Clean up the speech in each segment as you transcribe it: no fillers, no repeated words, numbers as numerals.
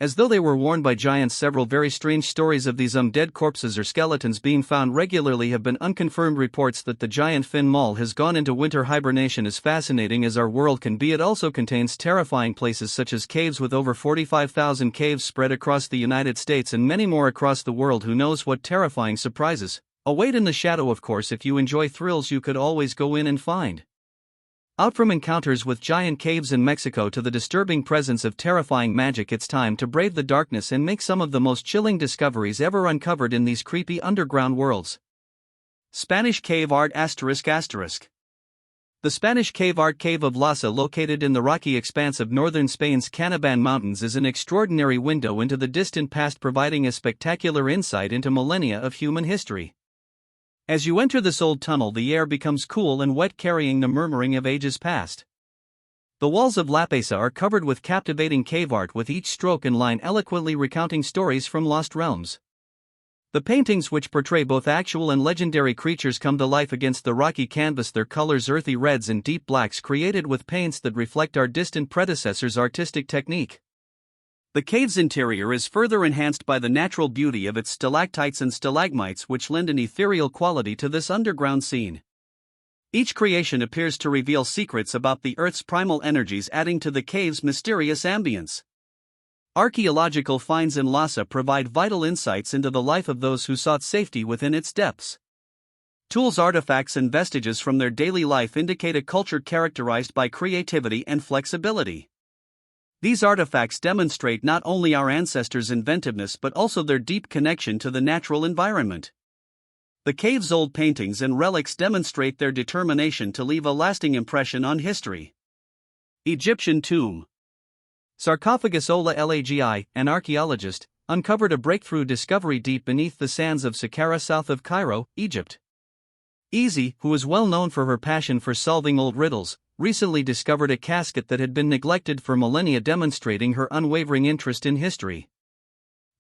as though they were worn by giants. Several very strange stories of these dead corpses or skeletons being found regularly have been unconfirmed. Reports that the giant fin mole has gone into winter hibernation. As fascinating as our world can be, it also contains terrifying places such as caves, with over 45,000 caves spread across the United States and many more across the world. Who knows what terrifying surprises await in the shadow? Of course, if you enjoy thrills, you could always go in and find out. From encounters with giant caves in Mexico to the disturbing presence of terrifying magic, it's time to brave the darkness and make some of the most chilling discoveries ever uncovered in these creepy underground worlds. Spanish cave art ***. The Spanish cave art Cave of Lhasa, located in the rocky expanse of northern Spain's Canaban Mountains, is an extraordinary window into the distant past, providing a spectacular insight into millennia of human history. As you enter this old tunnel, the air becomes cool and wet, carrying the murmuring of ages past. The walls of La Pesa are covered with captivating cave art, with each stroke and line eloquently recounting stories from lost realms. The paintings, which portray both actual and legendary creatures, come to life against the rocky canvas, their colors earthy reds and deep blacks, created with paints that reflect our distant predecessors' artistic technique. The cave's interior is further enhanced by the natural beauty of its stalactites and stalagmites, which lend an ethereal quality to this underground scene. Each creation appears to reveal secrets about the Earth's primal energies, adding to the cave's mysterious ambience. Archaeological finds in Lhasa provide vital insights into the life of those who sought safety within its depths. Tools, artifacts, and vestiges from their daily life indicate a culture characterized by creativity and flexibility. These artifacts demonstrate not only our ancestors' inventiveness but also their deep connection to the natural environment. The cave's old paintings and relics demonstrate their determination to leave a lasting impression on history. Egyptian tomb. Sarcophagus Ola Lagi, an archaeologist, uncovered a breakthrough discovery deep beneath the sands of Saqqara, south of Cairo, Egypt. Easy, who is well known for her passion for solving old riddles, recently discovered a casket that had been neglected for millennia, demonstrating her unwavering interest in history.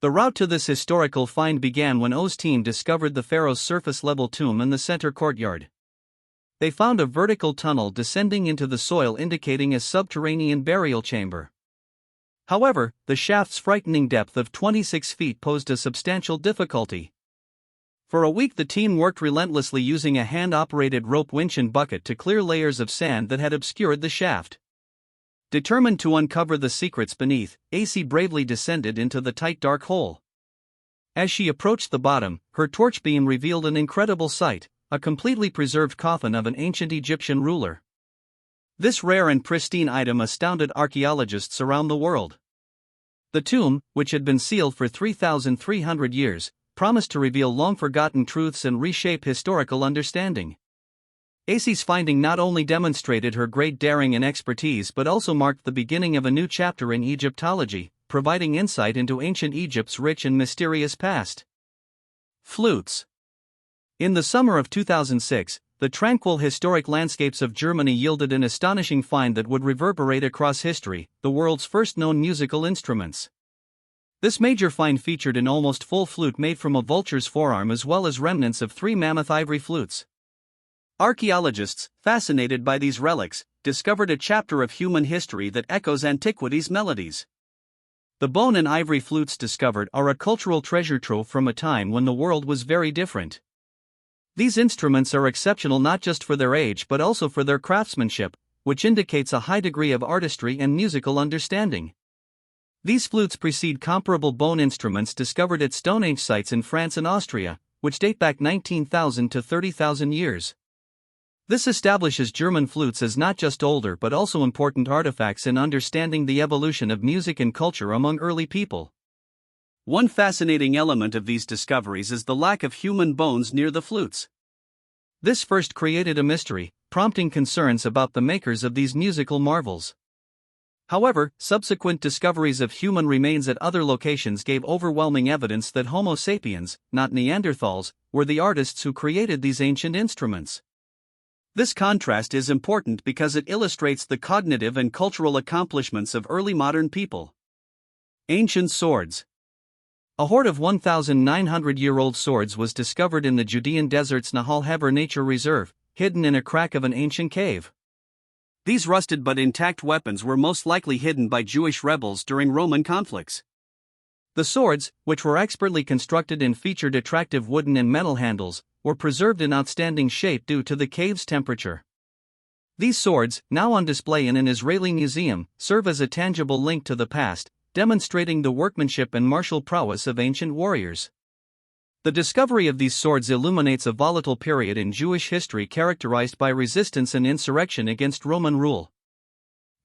The route to this historical find began when O's team discovered the pharaoh's surface-level tomb in the center courtyard. They found a vertical tunnel descending into the soil, indicating a subterranean burial chamber. However, the shaft's frightening depth of 26 feet posed a substantial difficulty. For a week, the team worked relentlessly, using a hand-operated rope winch and bucket to clear layers of sand that had obscured the shaft. Determined to uncover the secrets beneath, AC bravely descended into the tight, dark hole. As she approached the bottom, her torch beam revealed an incredible sight: a completely preserved coffin of an ancient Egyptian ruler. This rare and pristine item astounded archaeologists around the world. The tomb, which had been sealed for 3,300 years, promised to reveal long-forgotten truths and reshape historical understanding. AC's finding not only demonstrated her great daring and expertise but also marked the beginning of a new chapter in Egyptology, providing insight into ancient Egypt's rich and mysterious past. Flutes. In the summer of 2006, the tranquil historic landscapes of Germany yielded an astonishing find that would reverberate across history: the world's first known musical instruments. This major find featured an almost full flute made from a vulture's forearm, as well as remnants of 3 mammoth ivory flutes. Archaeologists, fascinated by these relics, discovered a chapter of human history that echoes antiquity's melodies. The bone and ivory flutes discovered are a cultural treasure trove from a time when the world was very different. These instruments are exceptional not just for their age but also for their craftsmanship, which indicates a high degree of artistry and musical understanding. These flutes precede comparable bone instruments discovered at Stone Age sites in France and Austria, which date back 19,000 to 30,000 years. This establishes German flutes as not just older but also important artifacts in understanding the evolution of music and culture among early people. One fascinating element of these discoveries is the lack of human bones near the flutes. This first created a mystery, prompting concerns about the makers of these musical marvels. However, subsequent discoveries of human remains at other locations gave overwhelming evidence that Homo sapiens, not Neanderthals, were the artists who created these ancient instruments. This contrast is important because it illustrates the cognitive and cultural accomplishments of early modern people. Ancient swords. A hoard of 1,900-year-old swords was discovered in the Judean desert's Nahal Hever Nature Reserve, hidden in a crack of an ancient cave. These rusted but intact weapons were most likely hidden by Jewish rebels during Roman conflicts. The swords, which were expertly constructed and featured attractive wooden and metal handles, were preserved in outstanding shape due to the cave's temperature. These swords, now on display in an Israeli museum, serve as a tangible link to the past, demonstrating the workmanship and martial prowess of ancient warriors. The discovery of these swords illuminates a volatile period in Jewish history characterized by resistance and insurrection against Roman rule.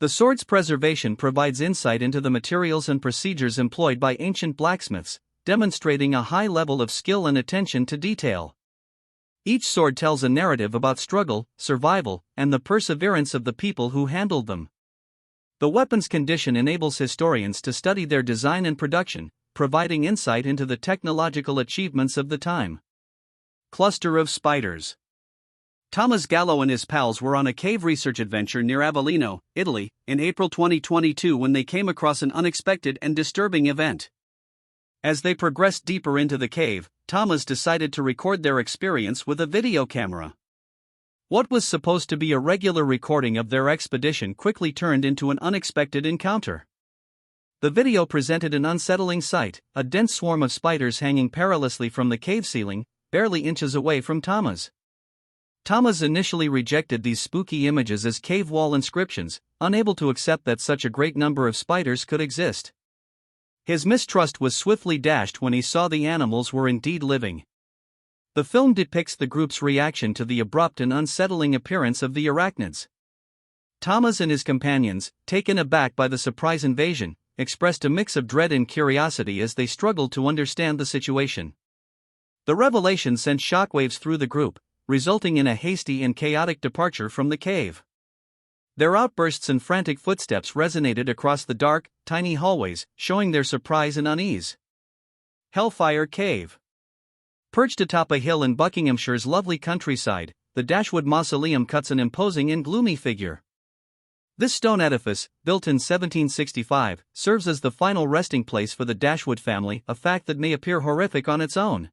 The sword's preservation provides insight into the materials and procedures employed by ancient blacksmiths, demonstrating a high level of skill and attention to detail. Each sword tells a narrative about struggle, survival, and the perseverance of the people who handled them. The weapon's condition enables historians to study their design and production, providing insight into the technological achievements of the time. Cluster of spiders. Thomas Gallo and his pals were on a cave research adventure near Avellino, Italy, in April 2022 when they came across an unexpected and disturbing event. As they progressed deeper into the cave, Thomas decided to record their experience with a video camera. What was supposed to be a regular recording of their expedition quickly turned into an unexpected encounter. The video presented an unsettling sight, a dense swarm of spiders hanging perilously from the cave ceiling, barely inches away from Thomas. Thomas initially rejected these spooky images as cave wall inscriptions, unable to accept that such a great number of spiders could exist. His mistrust was swiftly dashed when he saw the animals were indeed living. The film depicts the group's reaction to the abrupt and unsettling appearance of the arachnids. Thomas and his companions, taken aback by the surprise invasion, expressed a mix of dread and curiosity as they struggled to understand the situation. The revelation sent shockwaves through the group, resulting in a hasty and chaotic departure from the cave. Their outbursts and frantic footsteps resonated across the dark, tiny hallways, showing their surprise and unease. Hellfire Cave. Perched atop a hill in Buckinghamshire's lovely countryside, the Dashwood Mausoleum cuts an imposing and gloomy figure. This stone edifice, built in 1765, serves as the final resting place for the Dashwood family, a fact that may appear horrific on its own.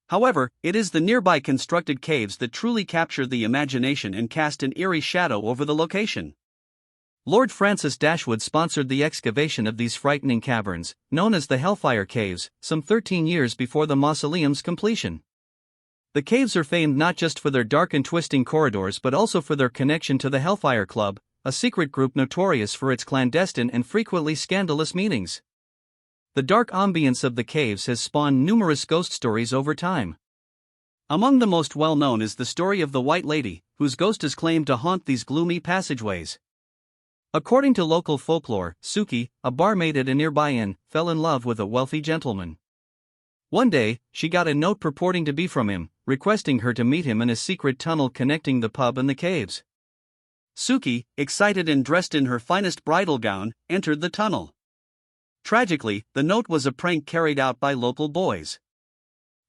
However, it is the nearby constructed caves that truly capture the imagination and cast an eerie shadow over the location. Lord Francis Dashwood sponsored the excavation of these frightening caverns, known as the Hellfire Caves, some 13 years before the mausoleum's completion. The caves are famed not just for their dark and twisting corridors but also for their connection to the Hellfire Club, a secret group notorious for its clandestine and frequently scandalous meetings. The dark ambience of the caves has spawned numerous ghost stories over time. Among the most well-known is the story of the White Lady, whose ghost is claimed to haunt these gloomy passageways. According to local folklore, Suki, a barmaid at a nearby inn, fell in love with a wealthy gentleman. One day, she got a note purporting to be from him, requesting her to meet him in a secret tunnel connecting the pub and the caves. Suki, excited and dressed in her finest bridal gown, entered the tunnel. Tragically, the note was a prank carried out by local boys.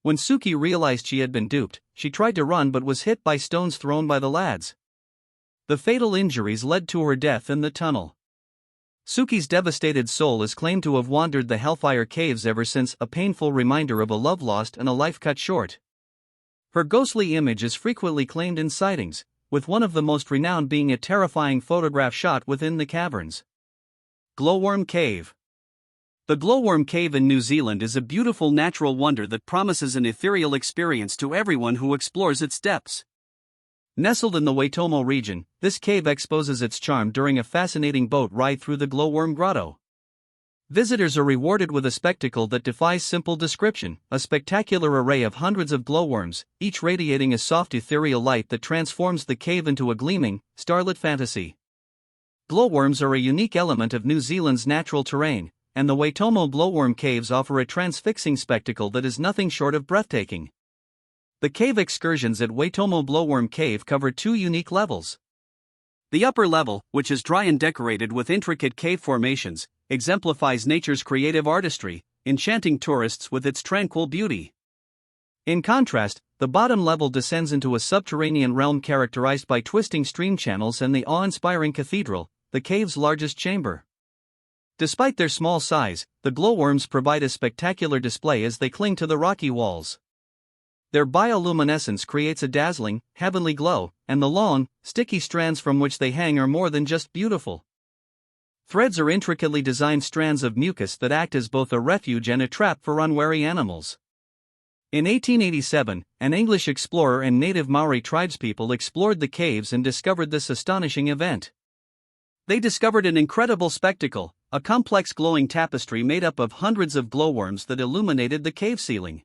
When Suki realized she had been duped, she tried to run but was hit by stones thrown by the lads. The fatal injuries led to her death in the tunnel. Suki's devastated soul is claimed to have wandered the Hellfire Caves ever since, a painful reminder of a love lost and a life cut short. Her ghostly image is frequently claimed in sightings, with one of the most renowned being a terrifying photograph shot within the caverns. Glowworm Cave. The Glowworm Cave in New Zealand is a beautiful natural wonder that promises an ethereal experience to everyone who explores its depths. Nestled in the Waitomo region, this cave exposes its charm during a fascinating boat ride through the Glowworm Grotto. Visitors are rewarded with a spectacle that defies simple description, a spectacular array of hundreds of glowworms, each radiating a soft ethereal light that transforms the cave into a gleaming, starlit fantasy. Glowworms are a unique element of New Zealand's natural terrain, and the Waitomo Glowworm Caves offer a transfixing spectacle that is nothing short of breathtaking. The cave excursions at Waitomo Glowworm Cave cover two unique levels. The upper level, which is dry and decorated with intricate cave formations, exemplifies nature's creative artistry, enchanting tourists with its tranquil beauty. In contrast, the bottom level descends into a subterranean realm characterized by twisting stream channels and the awe-inspiring cathedral, the cave's largest chamber. Despite their small size, the glowworms provide a spectacular display as they cling to the rocky walls. Their bioluminescence creates a dazzling, heavenly glow, and the long, sticky strands from which they hang are more than just beautiful. Threads are intricately designed strands of mucus that act as both a refuge and a trap for unwary animals. In 1887, an English explorer and native Maori tribespeople explored the caves and discovered this astonishing event. They discovered an incredible spectacle, a complex glowing tapestry made up of hundreds of glowworms that illuminated the cave ceiling.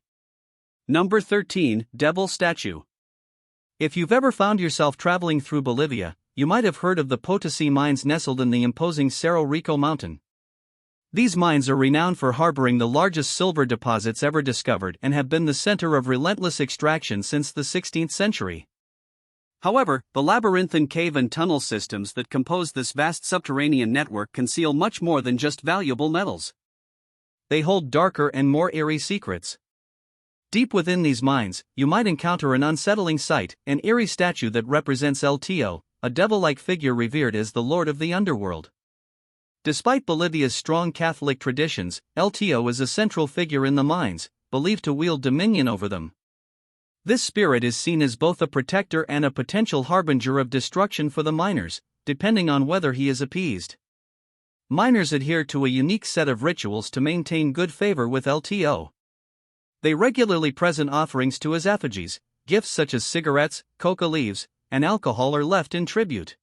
Number 13, Devil Statue. If you've ever found yourself traveling through Bolivia, you might have heard of the Potosi mines nestled in the imposing Cerro Rico mountain. These mines are renowned for harboring the largest silver deposits ever discovered and have been the center of relentless extraction since the 16th century. However, the labyrinthine cave and tunnel systems that compose this vast subterranean network conceal much more than just valuable metals. They hold darker and more eerie secrets. Deep within these mines, you might encounter an unsettling sight, an eerie statue that represents LTO, a devil-like figure revered as the lord of the underworld. Despite Bolivia's strong Catholic traditions, LTO is a central figure in the mines, believed to wield dominion over them. This spirit is seen as both a protector and a potential harbinger of destruction for the miners, depending on whether he is appeased. Miners adhere to a unique set of rituals to maintain good favor with LTO. They regularly present offerings to his effigies. Gifts such as cigarettes, coca leaves, and alcohol are left in tribute.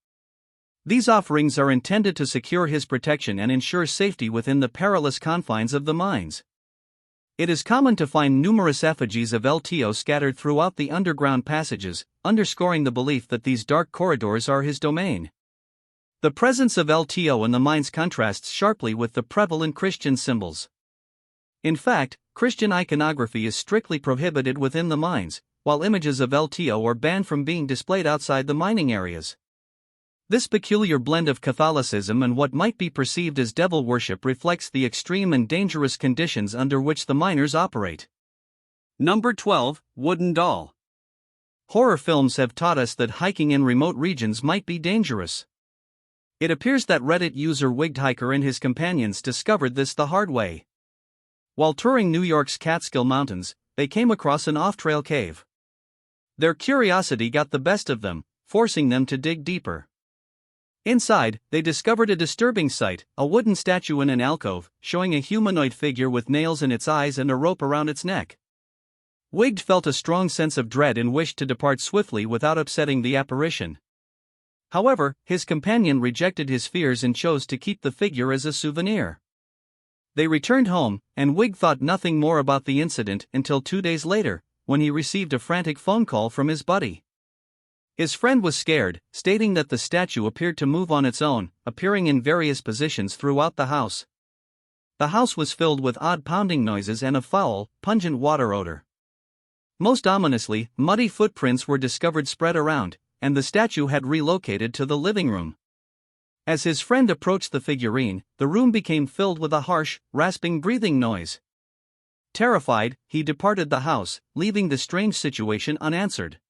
These offerings are intended to secure his protection and ensure safety within the perilous confines of the mines. It is common to find numerous effigies of LTO scattered throughout the underground passages, underscoring the belief that these dark corridors are his domain. The presence of LTO in the mines contrasts sharply with the prevalent Christian symbols. In fact, Christian iconography is strictly prohibited within the mines, while images of LTO are banned from being displayed outside the mining areas. This peculiar blend of Catholicism and what might be perceived as devil worship reflects the extreme and dangerous conditions under which the miners operate. Number 12, Wooden Doll. Horror films have taught us that hiking in remote regions might be dangerous. It appears that Reddit user Wigged Hiker and his companions discovered this the hard way. While touring New York's Catskill Mountains, they came across an off-trail cave. Their curiosity got the best of them, forcing them to dig deeper. Inside, they discovered a disturbing sight, a wooden statue in an alcove, showing a humanoid figure with nails in its eyes and a rope around its neck. Wigged felt a strong sense of dread and wished to depart swiftly without upsetting the apparition. However, his companion rejected his fears and chose to keep the figure as a souvenir. They returned home, and Wigged thought nothing more about the incident until 2 days later, when he received a frantic phone call from his buddy. His friend was scared, stating that the statue appeared to move on its own, appearing in various positions throughout the house. The house was filled with odd pounding noises and a foul, pungent water odor. Most ominously, muddy footprints were discovered spread around, and the statue had relocated to the living room. As his friend approached the figurine, the room became filled with a harsh, rasping breathing noise. Terrified, he departed the house, leaving the strange situation unanswered.